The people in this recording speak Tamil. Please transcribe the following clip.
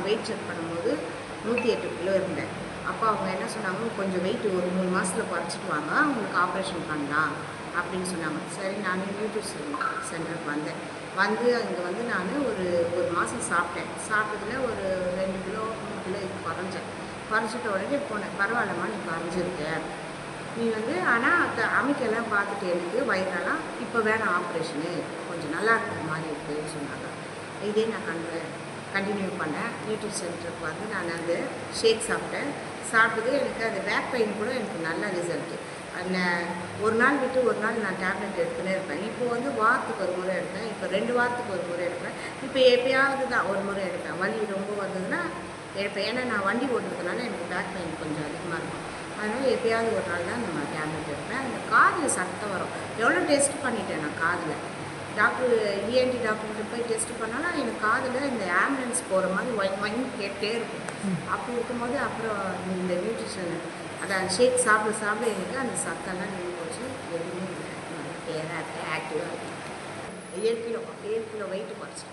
வெயிட் செக் பண்ணும்போது 108 கிலோ இருந்தேன். அப்போ அவங்க என்ன சொன்னாங்க, கொஞ்சம் வெயிட் ஒரு 3 மாதத்தில் குறைச்சிட்டு வாங்க, உங்களுக்கு ஆப்ரேஷன் பண்ணலாம் அப்படின்னு சொன்னாங்க. சரி, நான் நியூட்ரிஷன் சென்டருக்கு வந்தேன். அங்கே வந்து நான் ஒரு மாதம் சாப்பிட்டேன். சாப்பிட்டதில் ஒரு 2 கிலோ 3 கிலோ குறைஞ்சேன். குறைச்சிட்ட உடனே போனேன், பரவாயில்லம்மா நீ குறைஞ்சிருக்க, நீ வந்து ஆனால் அமைக்கெல்லாம் பார்த்துட்டு எனக்கு வயிறெல்லாம் இப்போ வேணாம் ஆப்ரேஷனு, கொஞ்சம் நல்லா இருக்கிற மாதிரி இருக்குதுன்னு சொன்னாங்க. இதே நான் கண்டினியூ பண்ணேன். நியூட்ரிஷன் சென்டருக்கு வந்து நான் அந்த ஷேக் சாப்பிட்டது எனக்கு அந்த பேக் பெயின் கூட எனக்கு நல்ல ரிசல்ட்டு. அந்த ஒரு நாள் விட்டு ஒரு நாள் நான் டேப்லெட் எடுத்துகிட்டே இருப்பேன். இப்போ வந்து வாரத்துக்கு ஒரு முறை எடுப்பேன், இப்போ 2 வாரத்துக்கு ஒரு முறை எடுப்பேன். இப்போ எப்பயாவது தான் ஒரு முறை எடுப்பேன். வலி ரொம்ப வந்ததுன்னா எடுப்பேன். ஏன்னா நான் வண்டி ஓட்டுறதுனால எனக்கு பேக் பெயின் கொஞ்சம் அதிகமாக இருக்கும். அதனால் எப்பயாவது ஒரு நாள் தான் நம்ம டேப்லெட் எடுப்பேன். அந்த காதில் சத்தம் வரும். எவ்வளோ டெஸ்ட் பண்ணிட்டேன் நான் காதில். டாக்டர் இஎன்டி டாக்டர்கிட்ட போய் டெஸ்ட் பண்ணாலும் எனக்கு காதில் இந்த ஆம்புலன்ஸ் போகிற மாதிரி ஒயின் கேட்டே இருக்கும். அப்படி இருக்கும்போது அப்புறம் இந்த நியூட்ரிஷன் அதான் ஷேக் சாப்பிட எனக்கு அந்த சத்தம்லாம் நின்று போச்சு. எதுவுமே இல்லை, நல்லா கிளியராக இருக்கேன், ஆக்டிவாக இருக்கேன். 7 கிலோ வெயிட் குறைச்சேன்.